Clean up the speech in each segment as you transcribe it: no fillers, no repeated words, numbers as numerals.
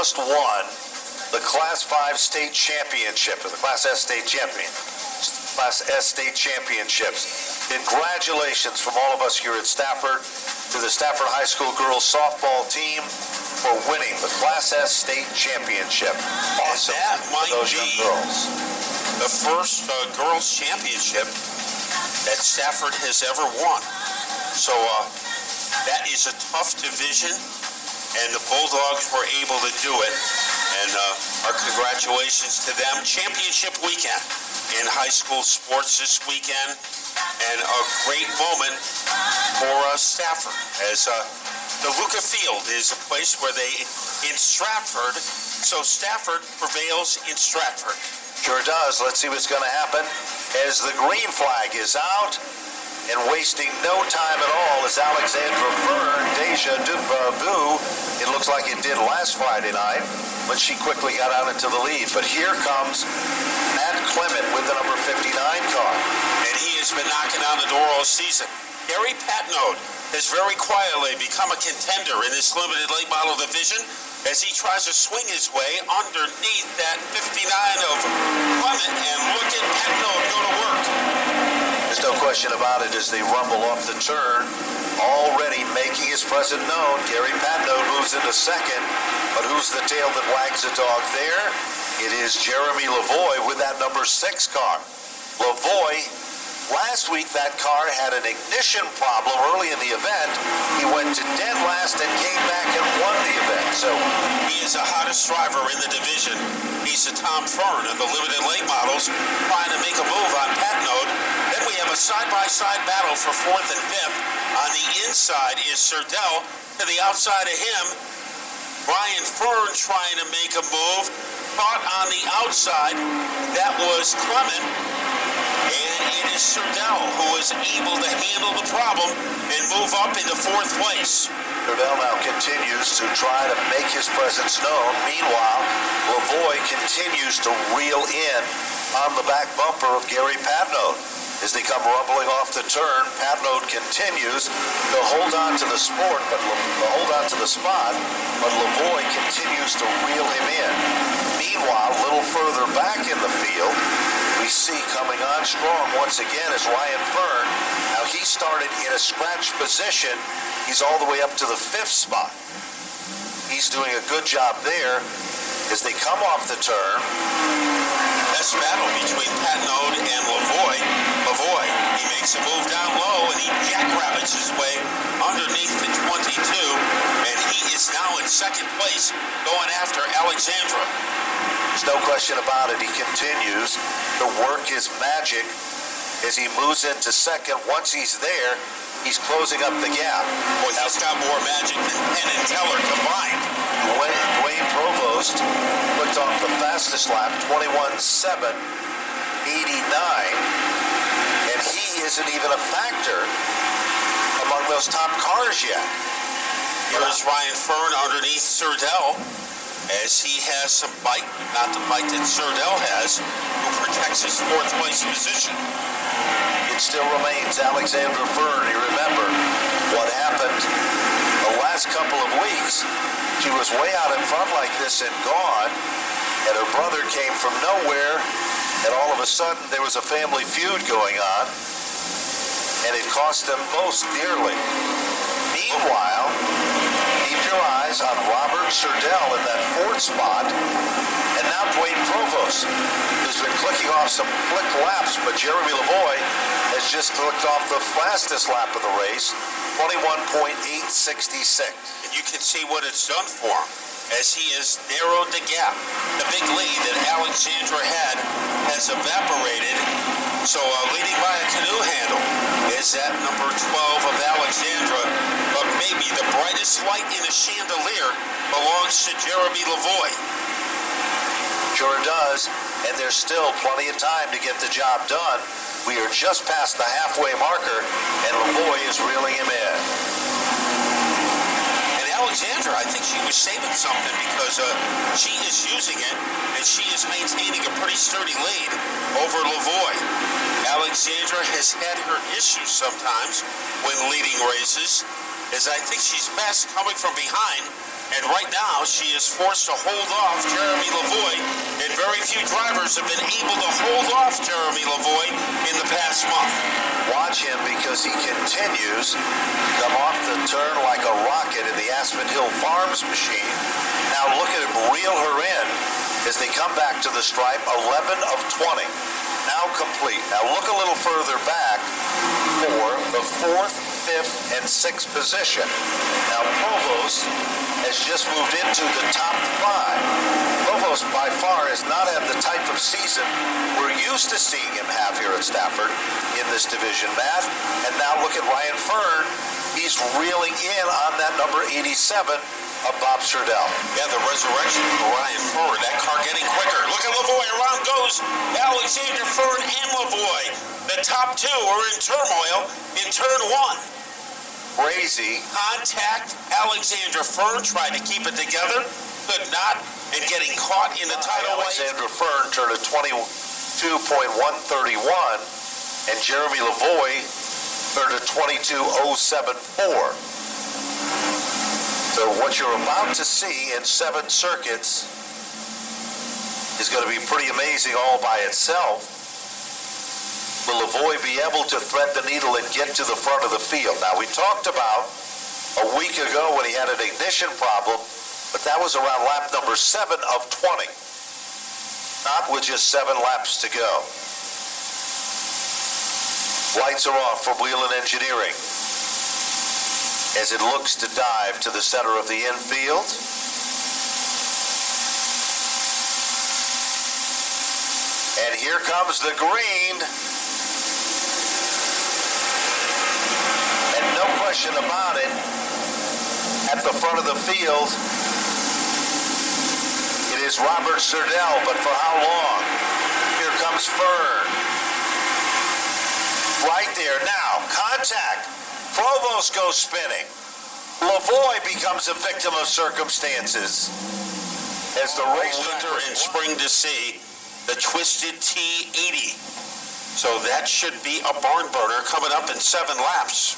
just won the Class 5 state championship, or the Class S state champion. Class S state championships. Congratulations from all of us here at Stafford to the Stafford High School girls softball team for winning the Class S state championship. Awesome. That might those young be girls. the first girls championship that Stafford has ever won. So that is a tough division, and the Bulldogs were able to do it. And our congratulations to them. Championship weekend in high school sports this weekend, and a great moment for Stafford, as the Luca Field is a place where they, in Stratford, so Stafford prevails in Stratford. Sure does. Let's see what's going to happen as the green flag is out, and wasting no time at all is Alexandra Fern, deja vu. It looks like it did last Friday night when she quickly got out into the lead. But here comes Matt Clement with the number 59 car. And he has been knocking on the door all season. Gary Patnode has very quietly become a contender in this limited late model division as he tries to swing his way underneath that 59 of Clement, and look at Patnode go to work. There's no question about it as they rumble off the turn, already making his presence known. Gary Patnode moves into second, but who's the tail that wags the dog there? It is Jeremy Lavoie with that number 6 car. Lavoie, last week that car had an ignition problem early in the event. He went to dead last and came back and won the event. So he is the hottest driver in the division. He's a Tom Fern of the limited late models, trying to make a move on Patnode. Then we have a side-by-side battle for 4th and 5th. On the inside is Serdell. To the outside of him, Brian Fern trying to make a move. Caught on the outside, that was Clement. And it is Serdell who is able to handle the problem and move up into 4th place. Serdell now continues to try to make his presence known. Meanwhile, Lavoie continues to reel in on the back bumper of Gary Patnode. As they come rumbling off the turn, Patnode continues to hold on to the spot, but Lavoie continues to reel him in. Meanwhile, a little further back in the field, we see coming on strong once again is Ryan Fern. Now he started in a scratch position. He's all the way up to the 5th spot. He's doing a good job there as they come off the turn. Best battle between Patnode and Lavoie. Lavoie, he makes a move down low and he jackrabbits his way underneath the 22, and he is now in 2nd place going after Alexandra. There's no question about it. He continues to work his magic as he moves into 2nd. Once he's there, he's closing up the gap. Boy, he's got more magic than Penn and Teller combined. Dwayne Provost puts off the fastest lap, 21.7, 89, and he isn't even a factor among those top cars yet. Here is Ryan Fern underneath Serdell, as he has some bite, not the bite that Serdell has, who protects his 4th place position. It still remains Alexandra Fern. You remember what happened the last couple of weeks. She was way out in front like this and gone, and her brother came from nowhere, and all of a sudden there was a family feud going on, and it cost them most dearly. Meanwhile, keep your eyes on Robert Serdell in that 4th spot, and now Dwayne Provost, who's been clicking off some quick laps, but Jeremy Lavoie has just clicked off the fastest lap of the race, 21.866. And you can see what it's done for him, as he has narrowed the gap. The big lead that Alexandra had has evaporated. So leading by a canoe handle is that number 12 of Alexandra, but maybe the brightest light in a chandelier belongs to Jeremy Lavoie. Sure does, and there's still plenty of time to get the job done. We are just past the halfway marker, and Lavoie is reeling him in. And Alexandra, I think she was saving something because she is using it, and she is maintaining a pretty sturdy lead over Lavoie. Alexandra has had her issues sometimes when leading races, as I think she's best coming from behind And right now, she is forced to hold off Jeremy Lavoie, and very few drivers have been able to hold off Jeremy Lavoie in the past month. Watch him because he continues to come off the turn like a rocket in the Aspen Hill Farms machine. Now look at him reel her in as they come back to the stripe, 11 of 20. Now complete. Now look a little further back for the 4th, 5th, and 6th position. Now Provost has just moved into the top 5. Provost by far has not had the type of season we're used to seeing him have here at Stafford in this division, Matt. And now look at Ryan Fern. He's reeling in on that number 87 of Bob Sturdell. Yeah, the resurrection of Ryan Fern. That car getting quicker. Look at Lavoie. Around goes Alexander Fern and Lavoie. The top 2 are in turmoil in turn 1. Crazy. Contact. Alexander Fern tried to keep it together. Could not. And getting caught in the tidal wave. Alexander Fern turned a 22.131. And Jeremy Lavoie turned a 22.074. So what you're about to see in 7 circuits is going to be pretty amazing all by itself. Will Lavoie be able to thread the needle and get to the front of the field? Now, we talked about a week ago when he had an ignition problem, but that was around lap number 7 of 20. Not with just 7 laps to go. Lights are off from Whelen Engineering as it looks to dive to the center of the infield. And here comes the green. And no question about it, at the front of the field, it is Robert Sturdell, but for how long? Here comes Fern. Right there now, contact. Provost goes spinning. Lavoie becomes a victim of circumstances as the race winter and spring to see the Twisted T80. So that should be a barn burner coming up in 7 laps.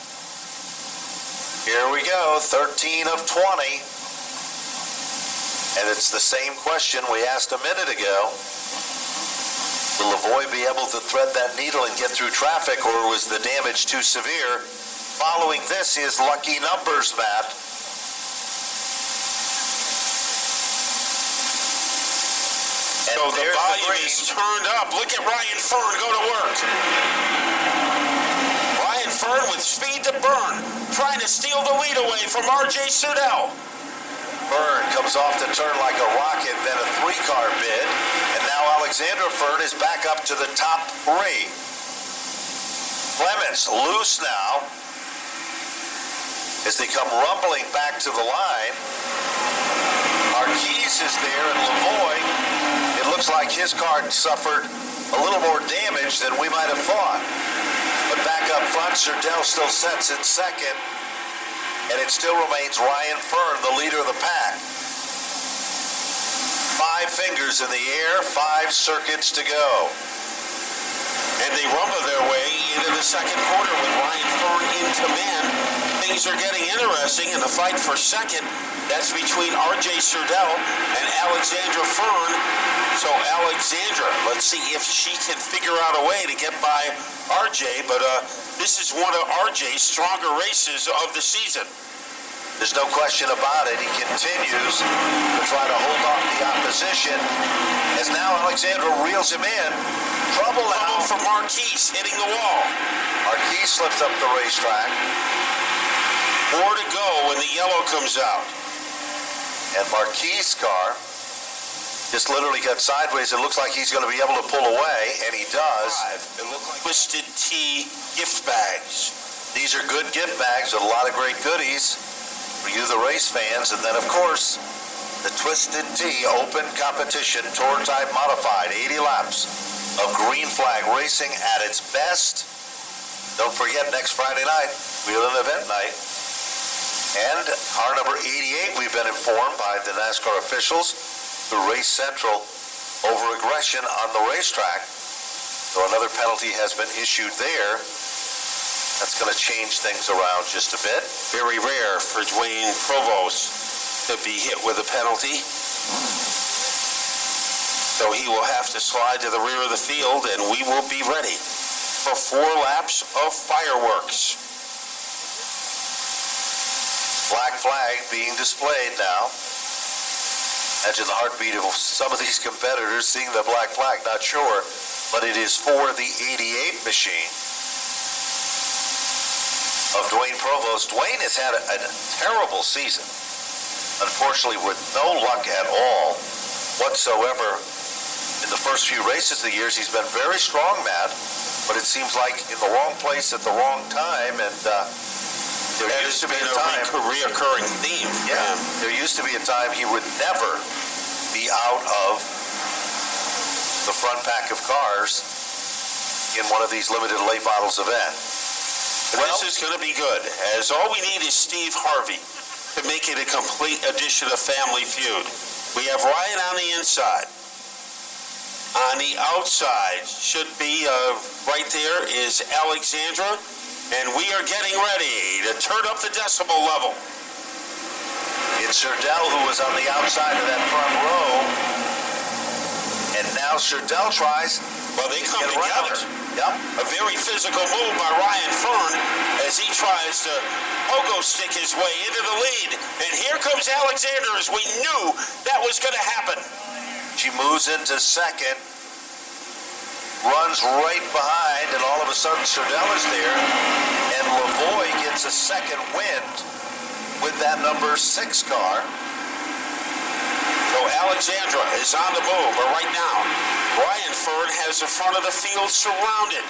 Here we go, 13 of 20. And it's the same question we asked a minute ago. Will Lavoie be able to thread that needle and get through traffic, or was the damage too severe? Following this is lucky numbers, Matt. So the volume is turned up. Look at Ryan Fern go to work. Ryan Fern with speed to burn, trying to steal the lead away from R.J. Sturdell. Fern comes off the turn like a rocket, then a 3-car bid, and now Alexander Fern is back up to the top 3. Clements loose now as they come rumbling back to the line. Marquise is there, and Lavoie, it looks like his car suffered a little more damage than we might have thought. But back up front, Sturdell still sets in second, and it still remains Ryan Fern, the leader of the pack. 5 fingers in the air, 5 circuits to go. And they rumble their way into the second quarter with Ryan Fern in command. Things are getting interesting in the fight for second. That's between R.J. Sturdell and Alexandra Fern. So Alexandra, let's see if she can figure out a way to get by R.J., but this is one of R.J.'s stronger races of the season. There's no question about it. He continues to try to hold off the opposition as now Alexandra reels him in. Trouble now for Marquise, hitting the wall. Marquise slips up the racetrack. 4 to go when the yellow comes out. And Marquise' car just literally got sideways. It looks like he's going to be able to pull away, and he does. It looks like Twisted Tea gift bags. These are good gift bags with a lot of great goodies for you, the race fans. And then, of course, the Twisted Tea Open Competition Tour Type Modified, 80 laps of green flag racing at its best. Don't forget, next Friday night, Whelen Event Night. And car number 88, we've been informed by the NASCAR officials through Race Central over aggression on the racetrack. So another penalty has been issued there. That's going to change things around just a bit. Very rare for Dwayne Provost to be hit with a penalty. So he will have to slide to the rear of the field, and we will be ready for 4 laps of fireworks. Black flag being displayed now. Imagine the heartbeat of some of these competitors seeing the black flag, not sure, but it is for the 88 machine of Dwayne Provost. Dwayne has had a terrible season, unfortunately, with no luck at all whatsoever. In the first few races of the years, he's been very strong, Matt, but it seems like in the wrong place at the wrong time, and there used to be a time, reoccurring theme. Yeah, there used to be a time he would never be out of the front pack of cars in one of these limited late models event. Well, this is going to be good, as all we need is Steve Harvey to make it a complete edition of Family Feud. We have Ryan on the inside. On the outside should be, right there is Alexandra, and we are getting ready to turn up the decibel level. It's Sherdell who was on the outside of that front row, and now Sherdell tries. Well, they come together. Yep. A very physical move by Ryan Fern as he tries to pogo stick his way into the lead. And here comes Alexander, as we knew that was going to happen. She moves into second, runs right behind, and all of a sudden Sherdell is there, and Lavoie gets a second wind with that number 6 car. So Alexandra is on the move, but right now, Ryan Fern has the front of the field surrounded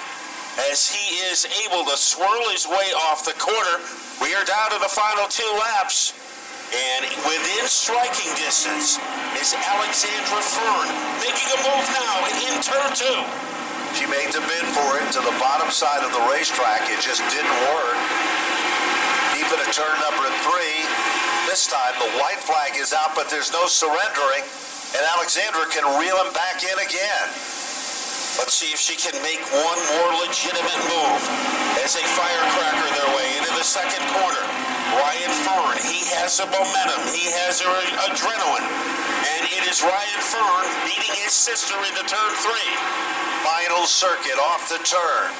as he is able to swirl his way off the corner. We are down to the final 2 laps. And within striking distance is Alexandra Fern making a move now in turn 2. She made the bid for it to the bottom side of the racetrack. It just didn't work. Deep into turn number 3. This time the white flag is out, but there's no surrendering, and Alexandra can reel him back in again. Let's see if she can make one more legitimate move as they firecracker their way into the second corner. Ryan Fern, he has the momentum, he has her adrenaline, and it is Ryan Fern beating his sister into turn 3. Final circuit off the turn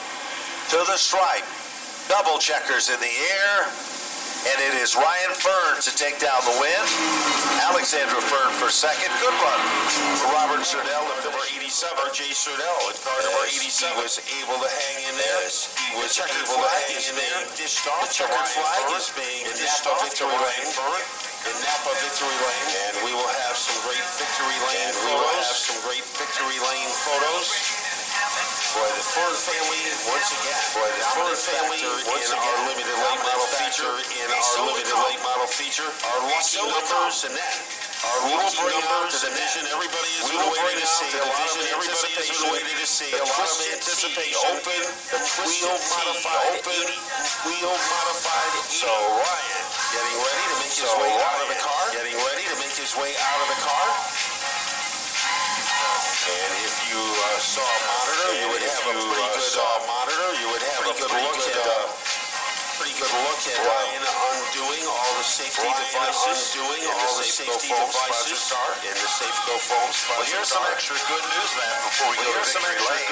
to the stripe. Double checkers in the air, and it is Ryan Fern to take down the win. Alexandra Fern for second. Good run for Robert Sherdell. Number 87, Jay Sherdell, at car number 87. He was able to hang in there. He was able to hang in there. The checkered flag is being dished off to Ryan Fern in Napa Victory Lane. And we will have some great Victory Lane photos. Boy, the Fern family, once again, in our limited late model feature, our lucky numbers, and then we will bring out the division everybody is waiting to see. A lot of anticipation. The Twisted T Open, the wheel modified 80. So Ryan getting ready to make his way out of the car. And if you saw a monitor, you would have a pretty good look at Ryan undoing all the safety devices in the Safeco foam sponsor. Well, here's some extra good news, man, before we go to victory lane.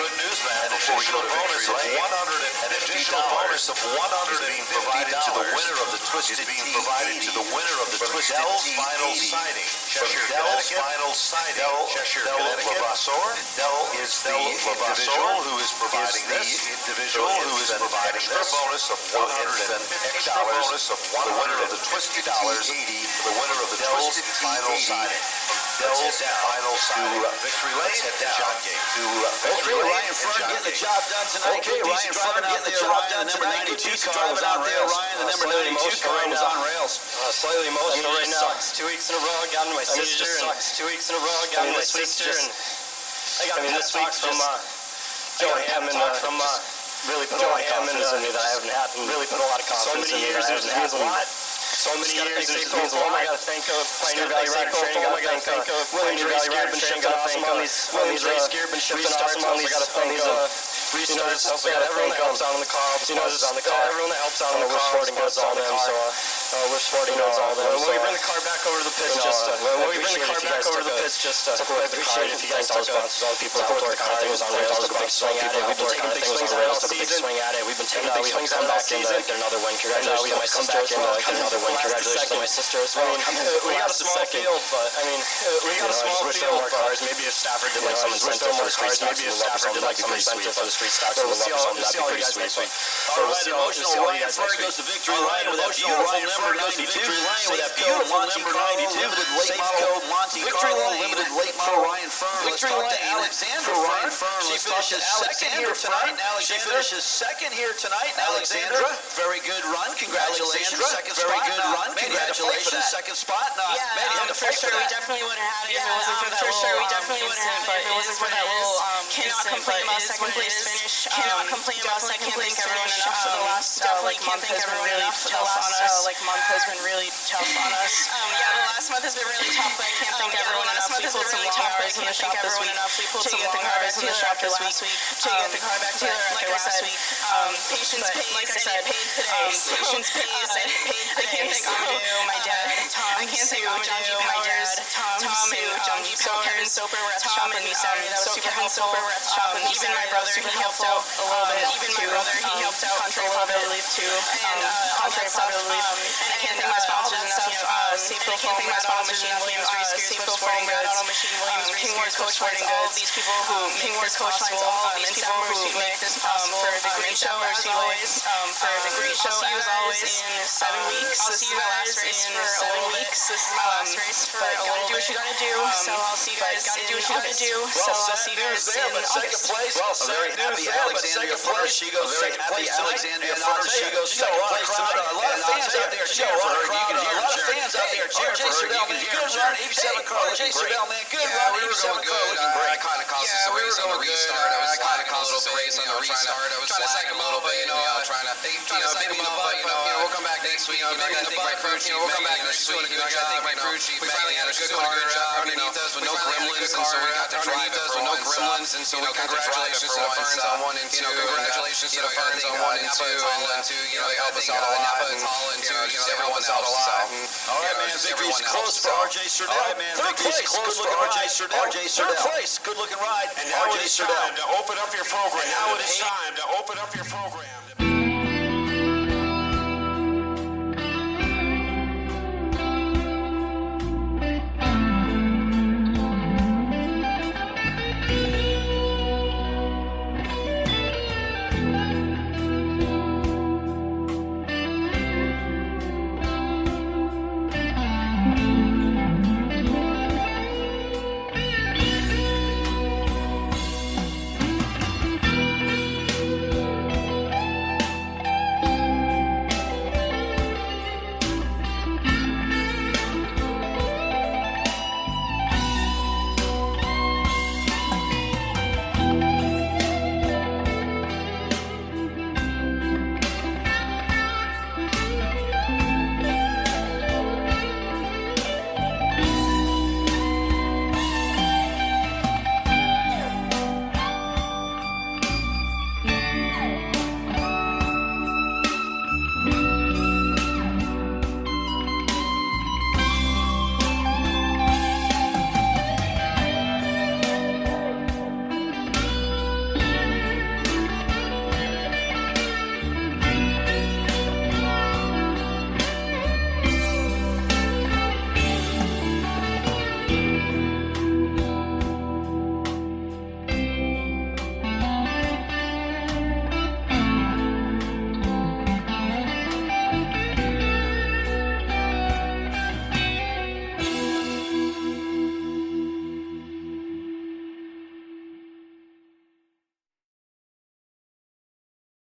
An additional bonus of $150 provided to the winner of the Twisted T 80 from Dell's Final Siding. Cheshire, Connecticut. Dell is the individual who is providing this. Extra bonus of $150 for the winner of the Twisted T 80 for the winner of the Twisted Final Siding. Dell's Final Siding. Victory Lane and John Gate. Okay, Ryan Fern getting the job done tonight. Okay, Ryan Fern getting the job done tonight. Good piece driving out there, Ryan. The number 92 car was on rails. Slightly emotional right now. 2 weeks in a row. Got my sister. 2 weeks in a row. Got my sister. I got this week from Joe Hammond really put a lot of confidence in me that I haven't had. Really put a lot of confidence in me that I haven't had. So many years, it means a lot. I got to thank Pioneer Valley Rider Training. I got to thank Williams Race Gear. Been shipping awesome on these Williams Race Gear. Been shipping awesome on these. I got to thank restarts. I got to thank everyone that helps out on the car. Everyone that helps out on the car. Sporting goods on them. So we're sporting all them. When we bring the car back over to the pits, took away the car. If you guys took all the people outdoor car things on rails, took a big swing at it. We've been taking big swings on rails, took a big swing at it. We've been taking big swings on back and get another win. Congratulations to my sister as well. Get another win. Congratulations to my sister as well. We got a small field, but I mean, we got a small field. More cars. Maybe if Stafford did like some incentive for the street stocks, maybe if Stafford did like some incentive for the street stocks, we'll see all you guys next week. All right, emotional Ryan Fern goes to victory lane with that beautiful number 92. Safe code number 92. Safe code victory limited late model Ryan Fern. Victory lane Alexander Ryan Fern. She finishes second here tonight. She finishes second here tonight. Alexandra, very good run. Congratulations. Second spot. Very good run. Congratulations. Second spot. Yeah, for sure. We definitely would have had it if it wasn't for that little cannot complain about second place finish. Cannot complain about second place finish. The last month has been really tough on us. Month has been really tough on us. The last month has been really tough, but I can't thank everyone enough. We pulled some long hours in the shop this week to get the car back together last week. To get the car back together after last week. Patience pays, like I said, paid today. Patience pays, and it paid today. I can't thank Amadou, my dad. I can't thank Amadou, my dad. Tom and Soper and Soper were at the shop with me Saturday. That was super helpful. Even my brother, he helped out a little bit. Even my brother, he helped out contrary popular belief too. And contrary popular belief. And I can't thank my sponsors enough. Safety Foam, Red Auto Machine, Williams Race Gears, Safety Foam, Red Auto Machine, Williams Race Gears, Coach Sporting Goods. All these people who make this possible. All these people who make this possible. For the great show as always. For the great show as always. In 7 weeks. I'll see you guys in 7 weeks. This is my last race for a little bit. Gotta do what you gotta do. So I'll see you guys. Gotta do what you gotta do. So I'll see you guys in second place. Well, a very happy Alexandria Furner. She goes second place. Alexandria Furner. She goes second place tonight. A lot of fans out there cheering for her. You can hear a lot of fans out there cheering for her. You can hear good run. 87 car looking great. Man, good run. 87 car looking great. I kind of caused us a race on the restart. I was kind of caused us a race on the restart. I was trying to psych them a little bit, trying to think, we'll come back next week. I gotta thank my crew chief. We'll come back next week. I gotta thank my crew chief. We finally had a good car underneath us with no gremlins, and so we got to drive it for once. And so congratulations to the Ferns on 1 and 2. Congratulations to the Ferns on 1 and 2. And they help us out a lot. And everyone helps us out. All right, man. Victory's close for RJ Surdell. All right, man. Victory's close for RJ Surdell. Third place. Good looking ride. And now it is time to open up your program.